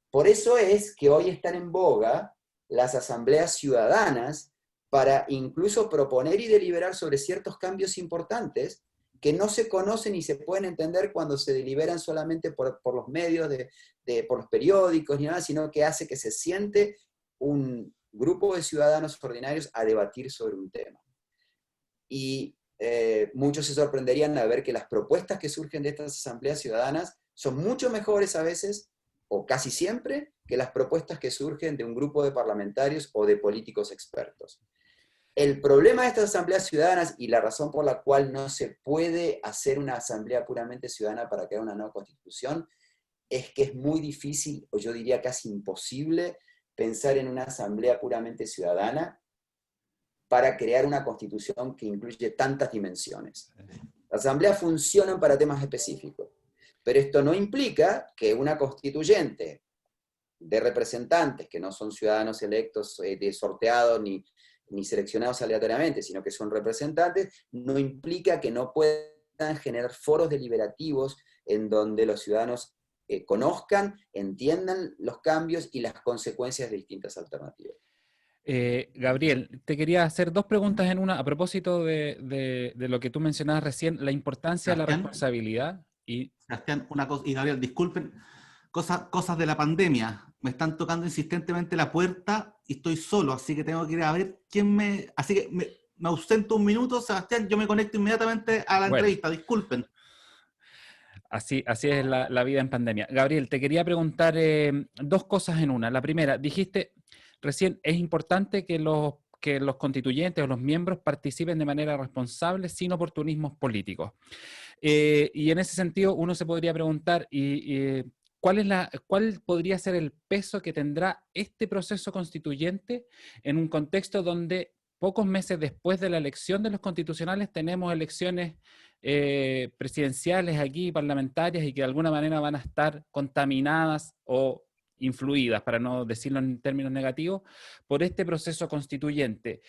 Por eso es que hoy están en boga las asambleas ciudadanas para incluso proponer y deliberar sobre ciertos cambios importantes que no se conocen y se pueden entender cuando se deliberan solamente por los medios, por los periódicos, ni nada, sino que hace que se siente un grupo de ciudadanos ordinarios a debatir sobre un tema. Y muchos se sorprenderían al ver que las propuestas que surgen de estas asambleas ciudadanas son mucho mejores a veces, o casi siempre, que las propuestas que surgen de un grupo de parlamentarios o de políticos expertos. El problema de estas asambleas ciudadanas y la razón por la cual no se puede hacer una asamblea puramente ciudadana para crear una nueva constitución es que es muy difícil, o yo diría casi imposible, pensar en una asamblea puramente ciudadana para crear una constitución que incluye tantas dimensiones. Las asambleas funcionan para temas específicos, pero esto no implica que una constituyente de representantes que no son ciudadanos electos, sorteados ni seleccionados aleatoriamente, sino que son representantes, no implica que no puedan generar foros deliberativos en donde los ciudadanos conozcan, entiendan los cambios y las consecuencias de distintas alternativas.
Gabriel, te quería hacer dos preguntas en una, a propósito de lo que tú mencionabas recién, la importancia de la responsabilidad.
Sebastián, una cosa, y Gabriel, disculpen, cosas de la pandemia. Me están tocando insistentemente la puerta y estoy solo, así que tengo que ir a ver quién me... Así que me ausento un minuto, Sebastián, yo me conecto inmediatamente a la entrevista, disculpen.
Así es la vida en pandemia. Gabriel, te quería preguntar dos cosas en una. La primera, dijiste recién, es importante que los constituyentes o los miembros participen de manera responsable sin oportunismos políticos. Y en ese sentido uno se podría preguntar, ¿cuál podría ser el peso que tendrá este proceso constituyente en un contexto donde pocos meses después de la elección de los constitucionales tenemos elecciones presidenciales aquí, parlamentarias, y que de alguna manera van a estar contaminadas o influidas, para no decirlo en términos negativos, por este proceso constituyente?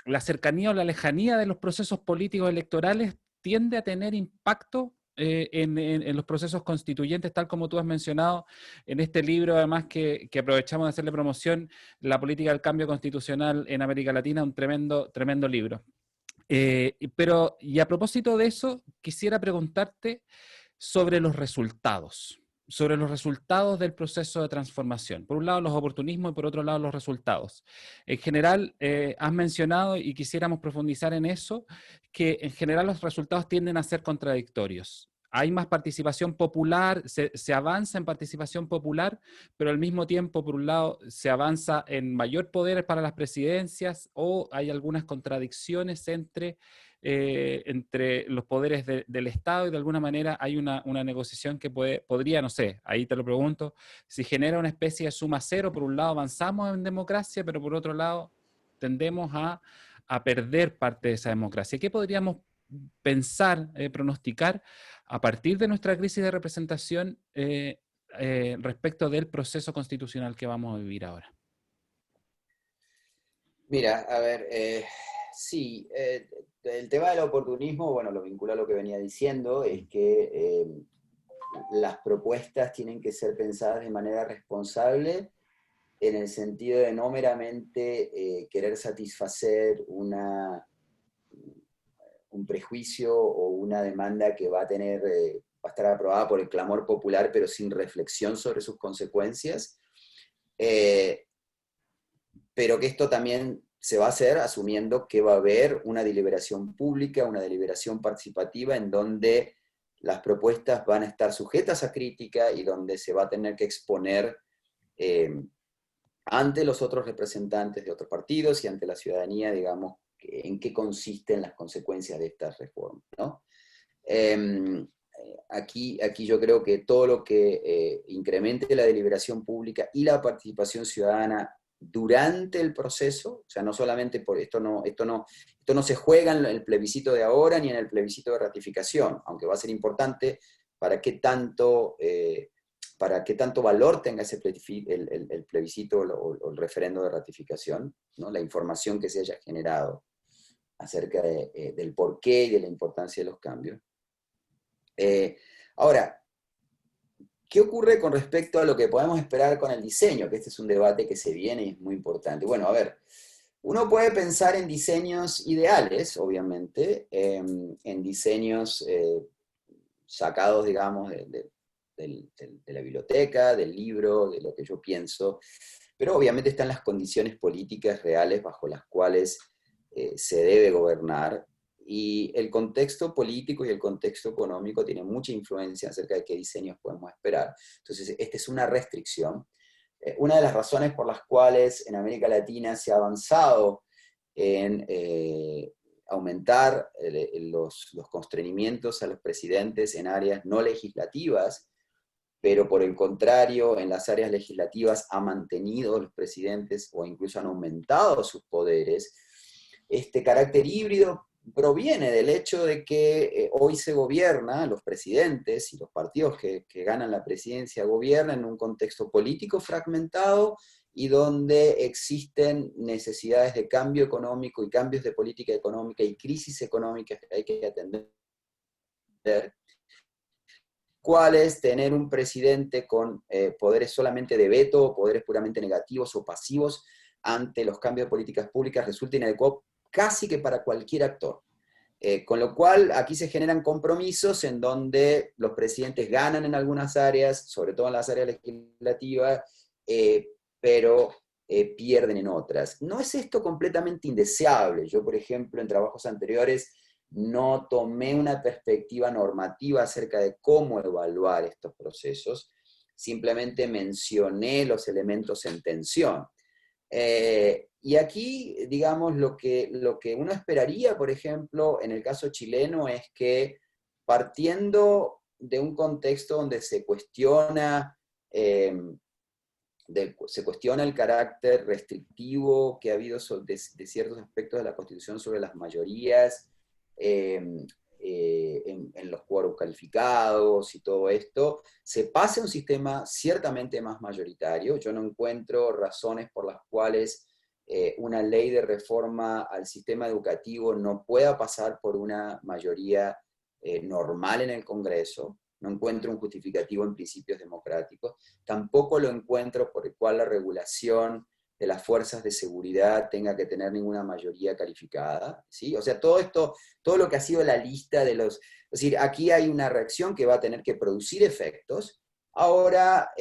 La cercanía o la lejanía de los procesos políticos electorales tiende a tener impacto en los procesos constituyentes, tal como tú has mencionado en este libro, además que aprovechamos de hacerle promoción, La política del cambio constitucional en América Latina, un tremendo libro. Pero, y a propósito de eso, quisiera preguntarte sobre los resultados del proceso de transformación. Por un lado, los oportunismos y por otro lado, los resultados. En general, has mencionado, y quisiéramos profundizar en eso, que en general los resultados tienden a ser contradictorios. Hay más participación popular, se avanza en participación popular, pero al mismo tiempo, por un lado, se avanza en mayor poder para las presidencias, o hay algunas contradicciones entre los poderes del Estado, y de alguna manera hay una negociación que podría, no sé, ahí te lo pregunto, si genera una especie de suma cero. Por un lado avanzamos en democracia, pero por otro lado tendemos a perder parte de esa democracia. ¿Qué podríamos pensar, pronosticar a partir de nuestra crisis de representación respecto del proceso constitucional que vamos a vivir ahora?
Mira, a ver, sí, el tema del oportunismo, bueno, lo vincula a lo que venía diciendo, es que las propuestas tienen que ser pensadas de manera responsable en el sentido de no meramente querer satisfacer un prejuicio o una demanda que va a tener, va a estar aprobada por el clamor popular, pero sin reflexión sobre sus consecuencias, pero que esto también se va a hacer asumiendo que va a haber una deliberación pública, una deliberación participativa en donde las propuestas van a estar sujetas a crítica y donde se va a tener que exponer ante los otros representantes de otros partidos y ante la ciudadanía, digamos, en qué consisten las consecuencias de estas reformas, ¿no? Aquí yo creo que todo lo que incremente la deliberación pública y la participación ciudadana durante el proceso, o sea, no solamente por esto no se juega en el plebiscito de ahora ni en el plebiscito de ratificación, aunque va a ser importante para qué tanto valor tenga el plebiscito o el referendo de ratificación, ¿no? La información que se haya generado acerca del porqué y de la importancia de los cambios. Ahora, ¿qué ocurre con respecto a lo que podemos esperar con el diseño? Que este es un debate que se viene y es muy importante. Bueno, a ver, uno puede pensar en diseños ideales, obviamente, en diseños sacados, digamos, de la biblioteca, del libro, de lo que yo pienso, pero obviamente están las condiciones políticas reales bajo las cuales se debe gobernar, y el contexto político y el contexto económico tienen mucha influencia acerca de qué diseños podemos esperar. Entonces, esta es una restricción. Una de las razones por las cuales en América Latina se ha avanzado en aumentar los constreñimientos a los presidentes en áreas no legislativas, pero por el contrario, en las áreas legislativas ha mantenido los presidentes o incluso han aumentado sus poderes. Este carácter híbrido proviene del hecho de que hoy se gobierna, los presidentes y los partidos que ganan la presidencia gobiernan en un contexto político fragmentado y donde existen necesidades de cambio económico y cambios de política económica y crisis económicas que hay que atender. ¿Cuál es tener un presidente con poderes solamente de veto, o poderes puramente negativos o pasivos ante los cambios de políticas públicas? Resulta inadecuado casi que para cualquier actor. Con lo cual, aquí se generan compromisos en donde los presidentes ganan en algunas áreas, sobre todo en las áreas legislativas, pero pierden en otras. No es esto completamente indeseable. Yo, por ejemplo, en trabajos anteriores, no tomé una perspectiva normativa acerca de cómo evaluar estos procesos, simplemente mencioné los elementos en tensión. Y aquí, digamos, lo que uno esperaría, por ejemplo, en el caso chileno, es que partiendo de un contexto donde se cuestiona el carácter restrictivo que ha habido de ciertos aspectos de la Constitución sobre las mayorías, en los quórum calificados y todo esto, se pase a un sistema ciertamente más mayoritario. Yo no encuentro razones por las cuales una ley de reforma al sistema educativo no pueda pasar por una mayoría normal en el Congreso. No encuentro un justificativo en principios democráticos. Tampoco lo encuentro por el cual la regulación de las fuerzas de seguridad tenga que tener ninguna mayoría calificada, ¿sí? O sea, todo esto, todo lo que ha sido la lista de los... Es decir, aquí hay una reacción que va a tener que producir efectos. Ahora,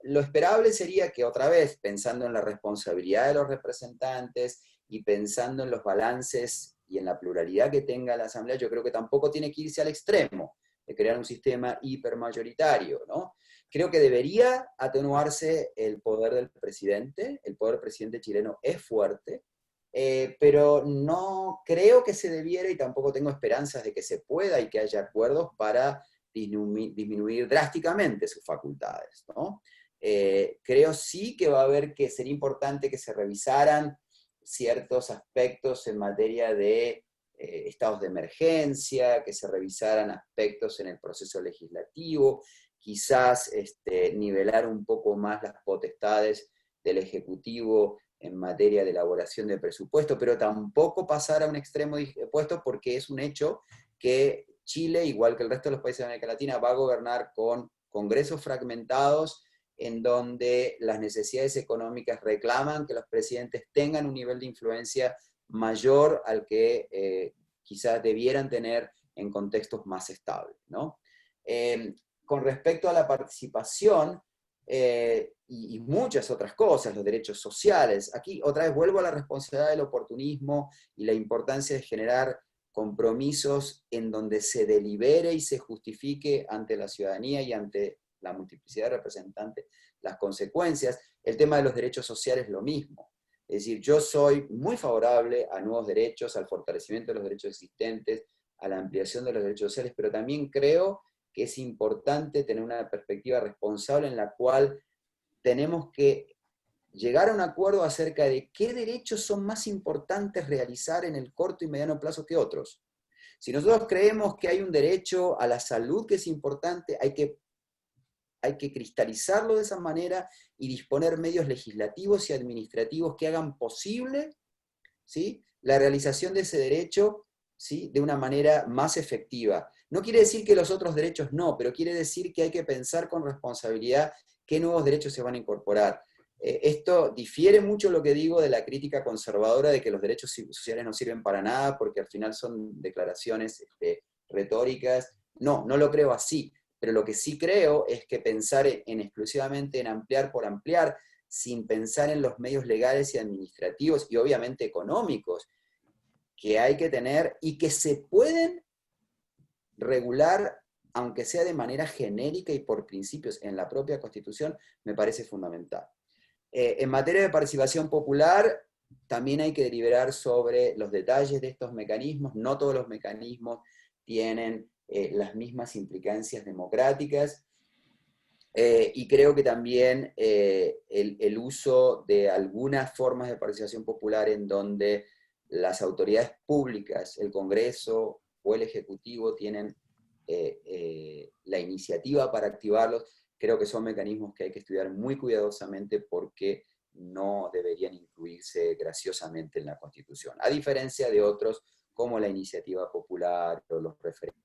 lo esperable sería que otra vez, pensando en la responsabilidad de los representantes y pensando en los balances y en la pluralidad que tenga la Asamblea, yo creo que tampoco tiene que irse al extremo de crear un sistema hipermayoritario, ¿no? Creo que debería atenuarse el poder del presidente. El poder del presidente chileno es fuerte, pero no creo que se debiera, y tampoco tengo esperanzas de que se pueda y que haya acuerdos para disminuir drásticamente sus facultades, ¿no? Creo sí que va a haber que sería importante que se revisaran ciertos aspectos en materia de estados de emergencia, que se revisaran aspectos en el proceso legislativo, quizás nivelar un poco más las potestades del Ejecutivo en materia de elaboración de presupuesto, pero tampoco pasar a un extremo opuesto, porque es un hecho que Chile, igual que el resto de los países de América Latina, va a gobernar con congresos fragmentados, en donde las necesidades económicas reclaman que los presidentes tengan un nivel de influencia mayor al que quizás debieran tener en contextos más estables, ¿no? Con respecto a la participación, y muchas otras cosas, los derechos sociales, aquí otra vez vuelvo a la responsabilidad del oportunismo y la importancia de generar compromisos en donde se delibere y se justifique ante la ciudadanía y ante la multiplicidad de representantes las consecuencias. El tema de los derechos sociales es lo mismo. Es decir, yo soy muy favorable a nuevos derechos, al fortalecimiento de los derechos existentes, a la ampliación de los derechos sociales, pero también creo que es importante tener una perspectiva responsable en la cual tenemos que llegar a un acuerdo acerca de qué derechos son más importantes realizar en el corto y mediano plazo que otros. Si nosotros creemos que hay un derecho a la salud que es importante, hay que cristalizarlo de esa manera y disponer medios legislativos y administrativos que hagan posible, ¿sí?, la realización de ese derecho, ¿sí?, de una manera más efectiva. No quiere decir que los otros derechos no, pero quiere decir que hay que pensar con responsabilidad qué nuevos derechos se van a incorporar. Esto difiere mucho lo que digo de la crítica conservadora de que los derechos sociales no sirven para nada porque al final son declaraciones retóricas. No, no lo creo así. Pero lo que sí creo es que pensar exclusivamente en ampliar por ampliar, sin pensar en los medios legales y administrativos y obviamente económicos que hay que tener y que se pueden regular, aunque sea de manera genérica y por principios en la propia Constitución, me parece fundamental. En materia de participación popular, también hay que deliberar sobre los detalles de estos mecanismos. No todos los mecanismos tienen las mismas implicancias democráticas, y creo que también el uso de algunas formas de participación popular en donde las autoridades públicas, el Congreso o el Ejecutivo tienen la iniciativa para activarlos, creo que son mecanismos que hay que estudiar muy cuidadosamente porque no deberían incluirse graciosamente en la Constitución, a diferencia de otros como la iniciativa popular o los referendos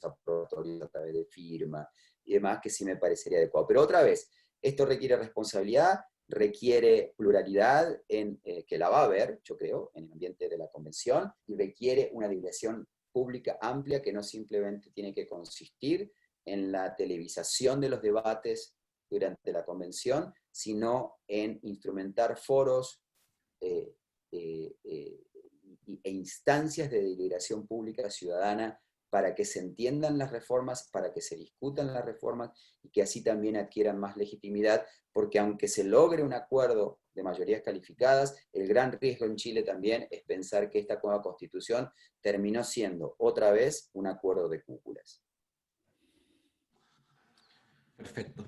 a través de firma y demás, que sí me parecería adecuado. Pero otra vez, esto requiere responsabilidad, requiere pluralidad, que la va a haber, yo creo, en el ambiente de la convención, y requiere una divulgación pública amplia que no simplemente tiene que consistir en la televisación de los debates durante la convención, sino en instrumentar foros e instancias de deliberación pública ciudadana para que se entiendan las reformas, para que se discutan las reformas y que así también adquieran más legitimidad, porque aunque se logre un acuerdo de mayorías calificadas, el gran riesgo en Chile también es pensar que esta nueva constitución terminó siendo otra vez un acuerdo de cúpulas.
Perfecto.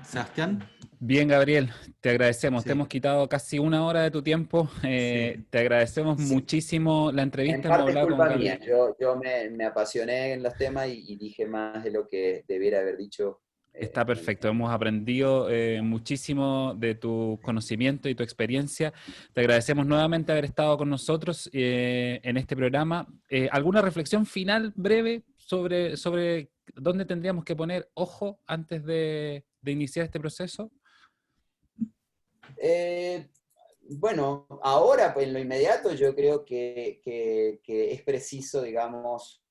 Sebastián.
Bien, Gabriel, te agradecemos.
Sí.
Te hemos quitado casi una hora de tu tiempo.
Sí.
Te agradecemos
Sí.
muchísimo la entrevista.
En parte es culpa
Gabriel.
mía. Yo me apasioné en los temas y dije más de lo que debiera haber dicho.
Está perfecto. Hemos aprendido muchísimo de tu conocimiento y tu experiencia. Te agradecemos nuevamente haber estado con nosotros en este programa. ¿Alguna reflexión final breve sobre dónde tendríamos que poner ojo antes de iniciar este proceso?
Bueno, ahora, pues en lo inmediato, yo creo que es preciso, digamos,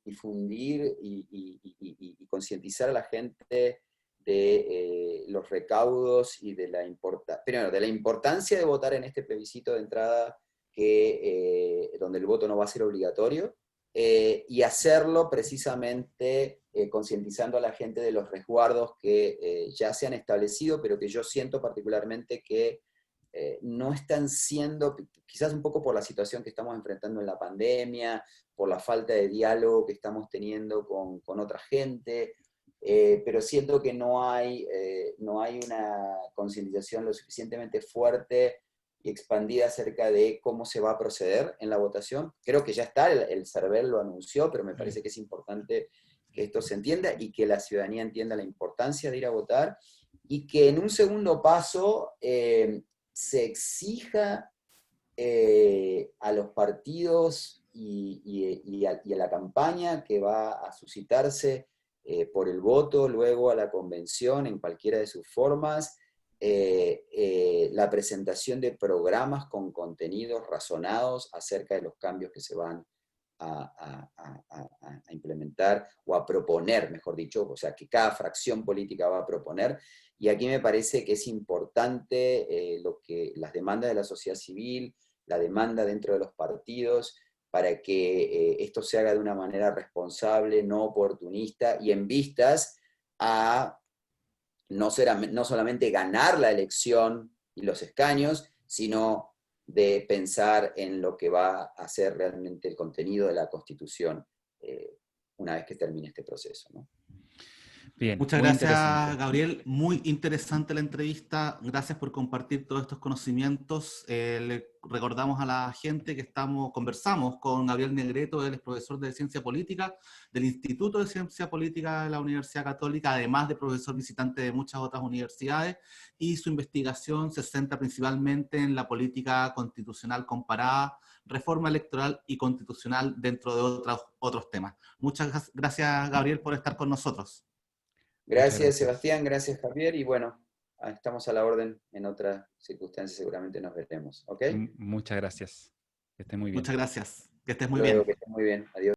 difundir y concientizar a la gente de los recaudos y de la importancia de votar en este plebiscito de entrada, donde el voto no va a ser obligatorio, y hacerlo precisamente concientizando a la gente de los resguardos que ya se han establecido, pero que yo siento particularmente que no están siendo, quizás un poco por la situación que estamos enfrentando en la pandemia, por la falta de diálogo que estamos teniendo con otra gente, pero siento que no hay una concientización lo suficientemente fuerte y expandida acerca de cómo se va a proceder en la votación. Creo que ya está, el CERVEL lo anunció, pero me parece que es importante que esto se entienda y que la ciudadanía entienda la importancia de ir a votar, y que en un segundo paso se exija a los partidos y a la campaña que va a suscitarse por el voto, luego a la convención en cualquiera de sus formas, la presentación de programas con contenidos razonados acerca de los cambios que se van a implementar o a proponer, mejor dicho, o sea, que cada fracción política va a proponer. Y aquí me parece que es importante las demandas de la sociedad civil, la demanda dentro de los partidos, para que esto se haga de una manera responsable, no oportunista, y en vistas a no solamente ganar la elección y los escaños, sino de pensar en lo que va a ser realmente el contenido de la Constitución una vez que termine este proceso, ¿no?
Bien,
Muchas
muy
gracias,
interesante.
Gabriel. Muy interesante la entrevista. Gracias por compartir todos estos conocimientos. Le recordamos a la gente que conversamos con Gabriel Negreto, él es profesor de Ciencia Política del Instituto de Ciencia Política de la Universidad Católica, además de profesor visitante de muchas otras universidades, y su investigación se centra principalmente en la política constitucional comparada, reforma electoral y constitucional, dentro de otros temas. Muchas gracias, Gabriel, por estar con nosotros.
Muchas
Gracias,
gracias.
Sebastián, gracias, Javier, y bueno, estamos a la orden, en otras circunstancias seguramente nos veremos, ¿ok?
Muchas gracias. Que esté muy bien.
Muchas gracias. Que estés
Hasta
muy
luego,
bien.
que estés muy bien, adiós.